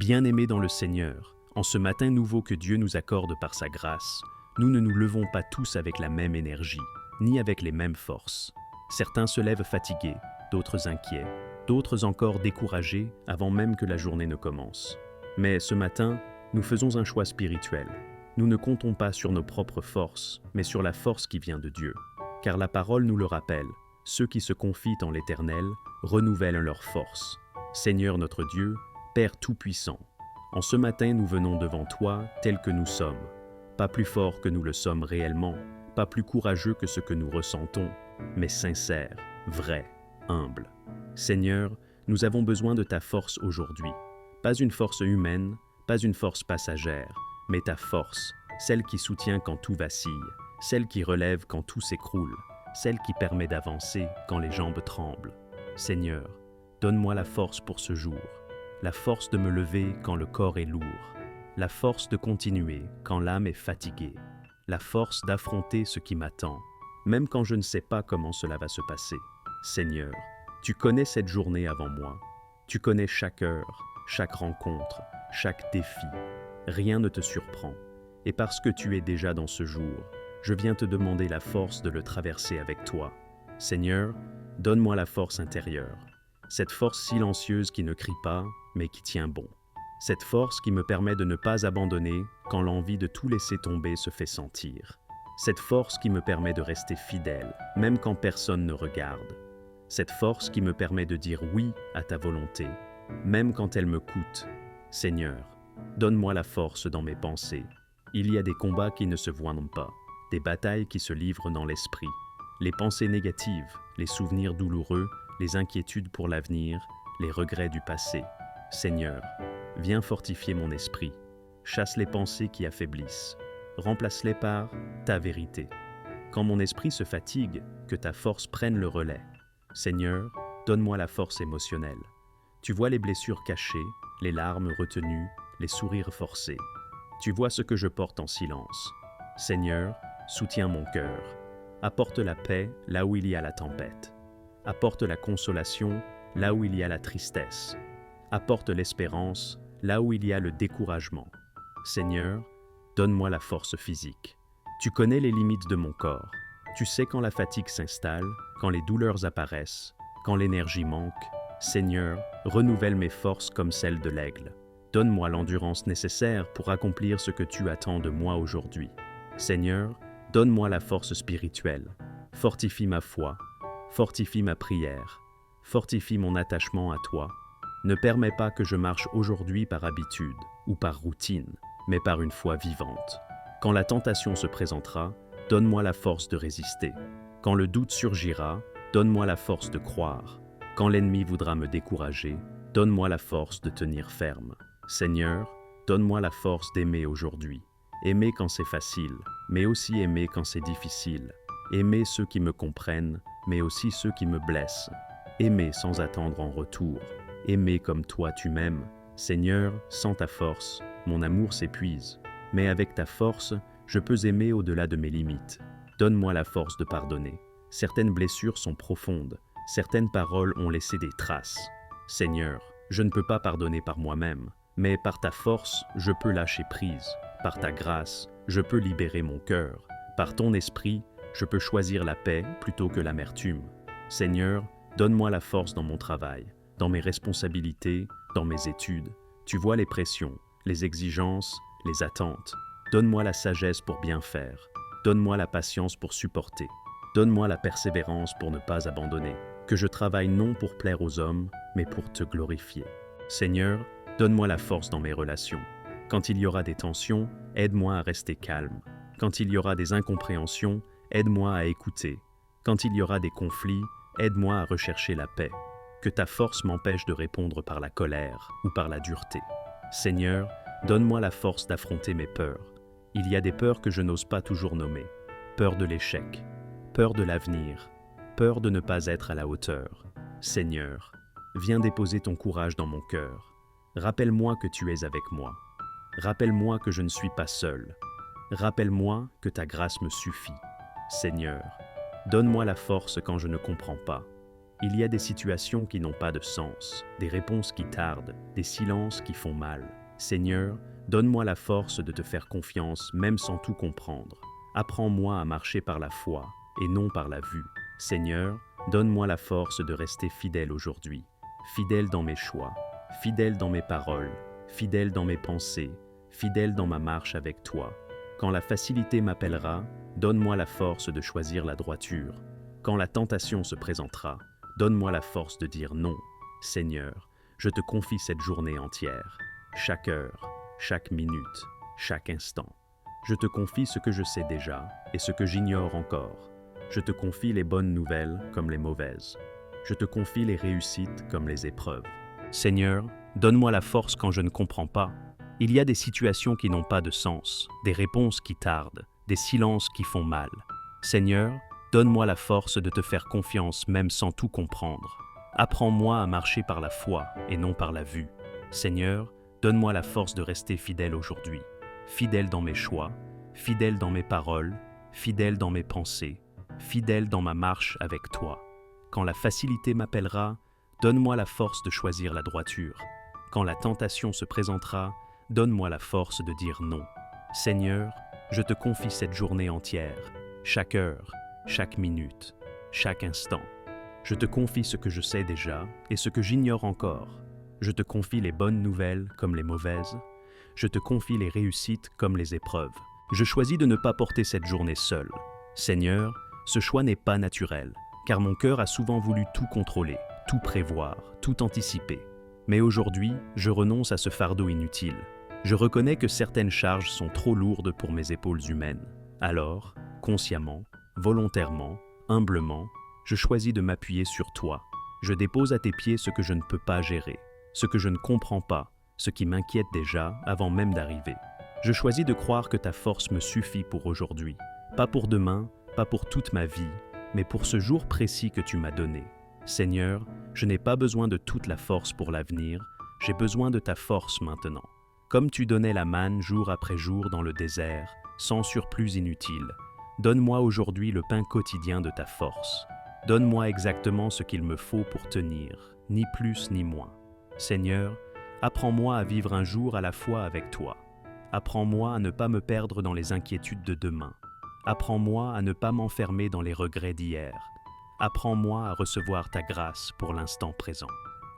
Bien-aimés dans le Seigneur, en ce matin nouveau que Dieu nous accorde par sa grâce, nous ne nous levons pas tous avec la même énergie, ni avec les mêmes forces. Certains se lèvent fatigués, d'autres inquiets, d'autres encore découragés avant même que la journée ne commence. Mais ce matin, nous faisons un choix spirituel. Nous ne comptons pas sur nos propres forces, mais sur la force qui vient de Dieu. Car la parole nous le rappelle, ceux qui se confient en l'Éternel renouvellent leur force. Seigneur notre Dieu, Père Tout-Puissant, en ce matin nous venons devant toi tels que nous sommes, pas plus forts que nous le sommes réellement, pas plus courageux que ce que nous ressentons, mais sincères, vrais, humbles. Seigneur, nous avons besoin de ta force aujourd'hui, pas une force humaine, pas une force passagère, mais ta force, celle qui soutient quand tout vacille, celle qui relève quand tout s'écroule, celle qui permet d'avancer quand les jambes tremblent. Seigneur, donne-moi la force pour ce jour, la force de me lever quand le corps est lourd, la force de continuer quand l'âme est fatiguée, la force d'affronter ce qui m'attend, même quand je ne sais pas comment cela va se passer. Seigneur, tu connais cette journée avant moi, tu connais chaque heure, chaque rencontre, chaque défi. Rien ne te surprend, et parce que tu es déjà dans ce jour, je viens te demander la force de le traverser avec toi. Seigneur, donne-moi la force intérieure, cette force silencieuse qui ne crie pas, mais qui tient bon. Cette force qui me permet de ne pas abandonner quand l'envie de tout laisser tomber se fait sentir. Cette force qui me permet de rester fidèle, même quand personne ne regarde. Cette force qui me permet de dire oui à ta volonté, même quand elle me coûte. Seigneur, donne-moi la force dans mes pensées. Il y a des combats qui ne se voient pas, des batailles qui se livrent dans l'esprit. Les pensées négatives, les souvenirs douloureux, les inquiétudes pour l'avenir, les regrets du passé. Seigneur, viens fortifier mon esprit. Chasse les pensées qui affaiblissent. Remplace-les par ta vérité. Quand mon esprit se fatigue, que ta force prenne le relais. Seigneur, donne-moi la force émotionnelle. Tu vois les blessures cachées, les larmes retenues, les sourires forcés. Tu vois ce que je porte en silence. Seigneur, soutiens mon cœur. Apporte la paix là où il y a la tempête. Apporte la consolation là où il y a la tristesse. Apporte l'espérance là où il y a le découragement. Seigneur, donne-moi la force physique. Tu connais les limites de mon corps. Tu sais quand la fatigue s'installe, quand les douleurs apparaissent, quand l'énergie manque. Seigneur, renouvelle mes forces comme celles de l'aigle. Donne-moi l'endurance nécessaire pour accomplir ce que tu attends de moi aujourd'hui. Seigneur, donne-moi la force spirituelle. Fortifie ma foi, fortifie ma prière, fortifie mon attachement à toi. Ne permets pas que je marche aujourd'hui par habitude ou par routine, mais par une foi vivante. Quand la tentation se présentera, donne-moi la force de résister. Quand le doute surgira, donne-moi la force de croire. Quand l'ennemi voudra me décourager, donne-moi la force de tenir ferme. Seigneur, donne-moi la force d'aimer aujourd'hui. Aimer quand c'est facile, mais aussi aimer quand c'est difficile. Aimer ceux qui me comprennent, mais aussi ceux qui me blessent. Aimer sans attendre en retour. Aimer comme toi tu m'aimes. Seigneur, sans ta force, mon amour s'épuise. Mais avec ta force, je peux aimer au-delà de mes limites. Donne-moi la force de pardonner. Certaines blessures sont profondes. Certaines paroles ont laissé des traces. Seigneur, je ne peux pas pardonner par moi-même, mais par ta force, je peux lâcher prise. Par ta grâce, je peux libérer mon cœur. Par ton esprit, je peux choisir la paix plutôt que l'amertume. Seigneur, donne-moi la force dans mon travail, dans mes responsabilités, dans mes études. Tu vois les pressions, les exigences, les attentes. Donne-moi la sagesse pour bien faire. Donne-moi la patience pour supporter. Donne-moi la persévérance pour ne pas abandonner. Que je travaille non pour plaire aux hommes, mais pour te glorifier. Seigneur, donne-moi la force dans mes relations. Quand il y aura des tensions, aide-moi à rester calme. Quand il y aura des incompréhensions, aide-moi à écouter. Quand il y aura des conflits, aide-moi à rechercher la paix. Que ta force m'empêche de répondre par la colère ou par la dureté. Seigneur, donne-moi la force d'affronter mes peurs. Il y a des peurs que je n'ose pas toujours nommer. Peur de l'échec, peur de l'avenir, peur de ne pas être à la hauteur. Seigneur, viens déposer ton courage dans mon cœur. Rappelle-moi que tu es avec moi. Rappelle-moi que je ne suis pas seul. Rappelle-moi que ta grâce me suffit. Seigneur, donne-moi la force quand je ne comprends pas. il y a des situations qui n'ont pas de sens, des réponses qui tardent, des silences qui font mal. Seigneur, donne-moi la force de te faire confiance même sans tout comprendre. Apprends-moi à marcher par la foi et non par la vue. Seigneur, donne-moi la force de rester fidèle aujourd'hui, fidèle dans mes choix, fidèle dans mes paroles, fidèle dans mes pensées, fidèle dans ma marche avec toi. Quand la facilité m'appellera, donne-moi la force de choisir la droiture. Quand la tentation se présentera, donne-moi la force de dire non. Seigneur, je te confie cette journée entière, chaque heure, chaque minute, chaque instant. Je te confie ce que je sais déjà et ce que j'ignore encore. Je te confie les bonnes nouvelles comme les mauvaises. Je te confie les réussites comme les épreuves. Seigneur, donne-moi la force quand je ne comprends pas. Il y a des situations qui n'ont pas de sens, des réponses qui tardent, des silences qui font mal. Seigneur, donne-moi la force de te faire confiance même sans tout comprendre. Apprends-moi à marcher par la foi et non par la vue. Seigneur, donne-moi la force de rester fidèle aujourd'hui, fidèle dans mes choix, fidèle dans mes paroles, fidèle dans mes pensées, fidèle dans ma marche avec toi. Quand la facilité m'appellera, donne-moi la force de choisir la droiture. Quand la tentation se présentera, donne-moi la force de dire non. Seigneur, je te confie cette journée entière, chaque heure, chaque minute, chaque instant. Je te confie ce que je sais déjà et ce que j'ignore encore. Je te confie les bonnes nouvelles comme les mauvaises. Je te confie les réussites comme les épreuves. Je choisis de ne pas porter cette journée seul. Seigneur, ce choix n'est pas naturel, car mon cœur a souvent voulu tout contrôler, tout prévoir, tout anticiper. Mais aujourd'hui, je renonce à ce fardeau inutile. Je reconnais que certaines charges sont trop lourdes pour mes épaules humaines. Alors, consciemment, volontairement, humblement, je choisis de m'appuyer sur toi. Je dépose à tes pieds ce que je ne peux pas gérer, ce que je ne comprends pas, ce qui m'inquiète déjà avant même d'arriver. Je choisis de croire que ta force me suffit pour aujourd'hui, pas pour demain, pas pour toute ma vie, mais pour ce jour précis que tu m'as donné. Seigneur, je n'ai pas besoin de toute la force pour l'avenir, j'ai besoin de ta force maintenant. Comme tu donnais la manne jour après jour dans le désert, sans surplus inutile, donne-moi aujourd'hui le pain quotidien de ta force. Donne-moi exactement ce qu'il me faut pour tenir, ni plus ni moins. Seigneur, apprends-moi à vivre un jour à la fois avec toi. Apprends-moi à ne pas me perdre dans les inquiétudes de demain. Apprends-moi à ne pas m'enfermer dans les regrets d'hier. Apprends-moi à recevoir ta grâce pour l'instant présent.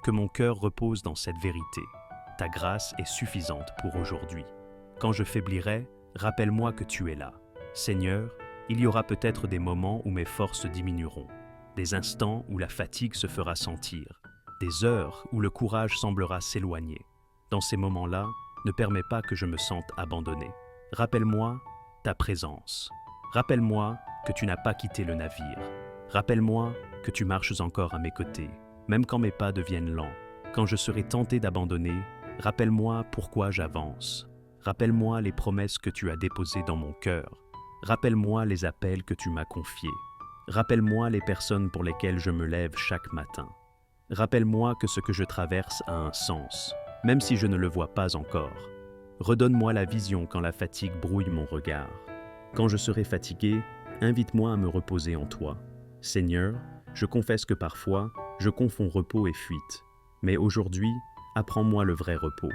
Que mon cœur repose dans cette vérité. Ta grâce est suffisante pour aujourd'hui. Quand je faiblirai, rappelle-moi que tu es là. Seigneur, il y aura peut-être des moments où mes forces diminueront, des instants où la fatigue se fera sentir, des heures où le courage semblera s'éloigner. Dans ces moments-là, ne permets pas que je me sente abandonné. Rappelle-moi ta présence. Rappelle-moi que tu n'as pas quitté le navire. Rappelle-moi que tu marches encore à mes côtés, même quand mes pas deviennent lents. Quand je serai tenté d'abandonner, rappelle-moi pourquoi j'avance. Rappelle-moi les promesses que tu as déposées dans mon cœur. Rappelle-moi les appels que tu m'as confiés. Rappelle-moi les personnes pour lesquelles je me lève chaque matin. Rappelle-moi que ce que je traverse a un sens, même si je ne le vois pas encore. Redonne-moi la vision quand la fatigue brouille mon regard. Quand je serai fatigué, invite-moi à me reposer en toi. Seigneur, je confesse que parfois, je confonds repos et fuite. Mais aujourd'hui, apprends-moi le vrai repos,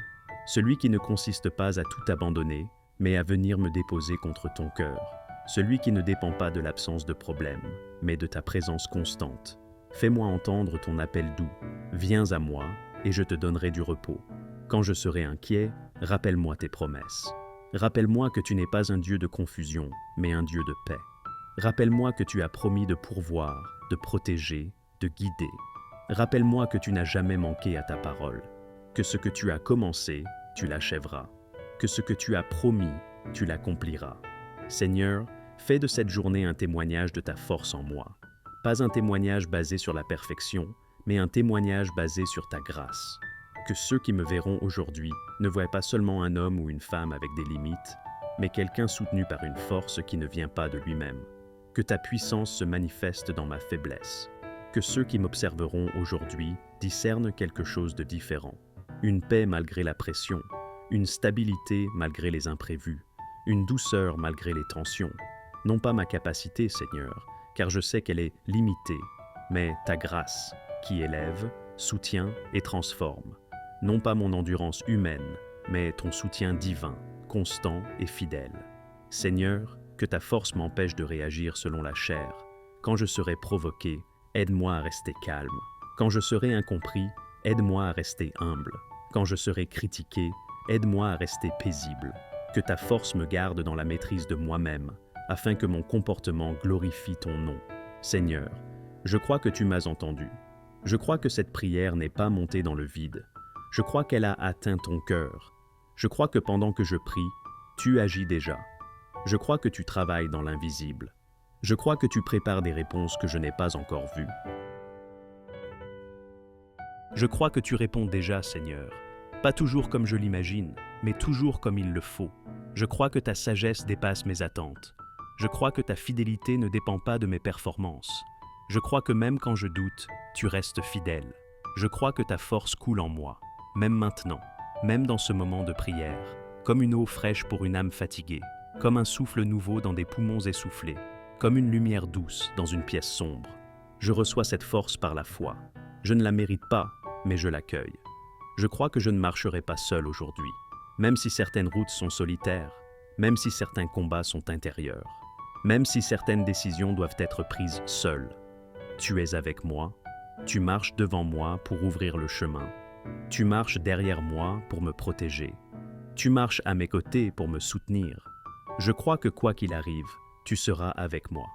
celui qui ne consiste pas à tout abandonner, mais à venir me déposer contre ton cœur, celui qui ne dépend pas de l'absence de problème, mais de ta présence constante. Fais-moi entendre ton appel doux, viens à moi, et je te donnerai du repos. Quand je serai inquiet, rappelle-moi tes promesses. Rappelle-moi que tu n'es pas un Dieu de confusion, mais un Dieu de paix. Rappelle-moi que tu as promis de pourvoir, de protéger, de guider. Rappelle-moi que tu n'as jamais manqué à ta parole, que ce que tu as commencé, tu l'achèveras, que ce que tu as promis, tu l'accompliras. Seigneur, fais de cette journée un témoignage de ta force en moi. Pas un témoignage basé sur la perfection, mais un témoignage basé sur ta grâce. Que ceux qui me verront aujourd'hui ne voient pas seulement un homme ou une femme avec des limites, mais quelqu'un soutenu par une force qui ne vient pas de lui-même. Que ta puissance se manifeste dans ma faiblesse. Que ceux qui m'observeront aujourd'hui discernent quelque chose de différent. Une paix malgré la pression, une stabilité malgré les imprévus, une douceur malgré les tensions. Non pas ma capacité, Seigneur, car je sais qu'elle est limitée, mais ta grâce, qui élève, soutient et transforme. Non pas mon endurance humaine, mais ton soutien divin, constant et fidèle. Seigneur, que ta force m'empêche de réagir selon la chair. Quand je serai provoqué, aide-moi à rester calme. Quand je serai incompris, aide-moi à rester humble. Quand je serai critiqué, aide-moi à rester paisible. Que ta force me garde dans la maîtrise de moi-même, afin que mon comportement glorifie ton nom. Seigneur, je crois que tu m'as entendu. Je crois que cette prière n'est pas montée dans le vide. Je crois qu'elle a atteint ton cœur. Je crois que pendant que je prie, tu agis déjà. Je crois que tu travailles dans l'invisible. Je crois que tu prépares des réponses que je n'ai pas encore vues. Je crois que tu réponds déjà, Seigneur. Pas toujours comme je l'imagine, mais toujours comme il le faut. Je crois que ta sagesse dépasse mes attentes. Je crois que ta fidélité ne dépend pas de mes performances. Je crois que même quand je doute, tu restes fidèle. Je crois que ta force coule en moi, même maintenant, même dans ce moment de prière, comme une eau fraîche pour une âme fatiguée, comme un souffle nouveau dans des poumons essoufflés, comme une lumière douce dans une pièce sombre. Je reçois cette force par la foi. Je ne la mérite pas, mais je l'accueille. Je crois que je ne marcherai pas seul aujourd'hui, même si certaines routes sont solitaires, même si certains combats sont intérieurs, même si certaines décisions doivent être prises seules. Tu es avec moi, tu marches devant moi pour ouvrir le chemin, tu marches derrière moi pour me protéger, tu marches à mes côtés pour me soutenir. Je crois que quoi qu'il arrive, tu seras avec moi,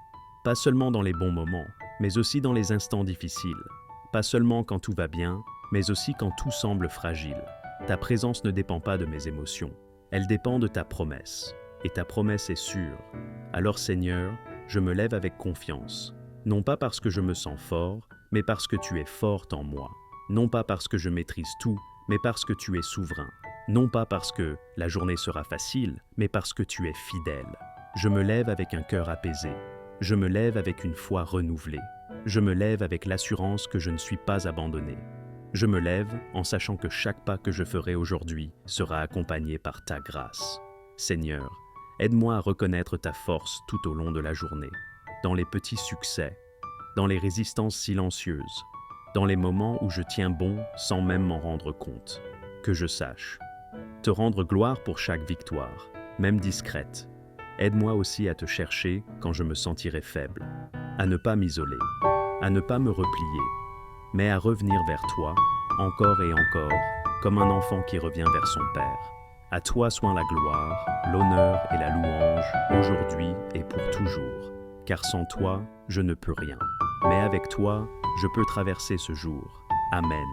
pas seulement dans les bons moments, mais aussi dans les instants difficiles, pas seulement quand tout va bien, mais aussi quand tout semble fragile. Ta présence ne dépend pas de mes émotions, elle dépend de ta promesse, et ta promesse est sûre. Alors Seigneur, je me lève avec confiance, non pas parce que je me sens fort, mais parce que tu es forte en moi, non pas parce que je maîtrise tout, mais parce que tu es souverain, non pas parce que la journée sera facile, mais parce que tu es fidèle. Je me lève avec un cœur apaisé, je me lève avec une foi renouvelée, je me lève avec l'assurance que je ne suis pas abandonné. Je me lève en sachant que chaque pas que je ferai aujourd'hui sera accompagné par ta grâce. Seigneur, aide-moi à reconnaître ta force tout au long de la journée, dans les petits succès, dans les résistances silencieuses, dans les moments où je tiens bon sans même m'en rendre compte. Que je sache te rendre gloire pour chaque victoire, même discrète. Aide-moi aussi à te chercher quand je me sentirai faible, à ne pas m'isoler, à ne pas me replier, mais à revenir vers toi, encore et encore, comme un enfant qui revient vers son Père. À toi soit la gloire, l'honneur et la louange, aujourd'hui et pour toujours. Car sans toi, je ne peux rien. Mais avec toi, je peux traverser ce jour. Amen.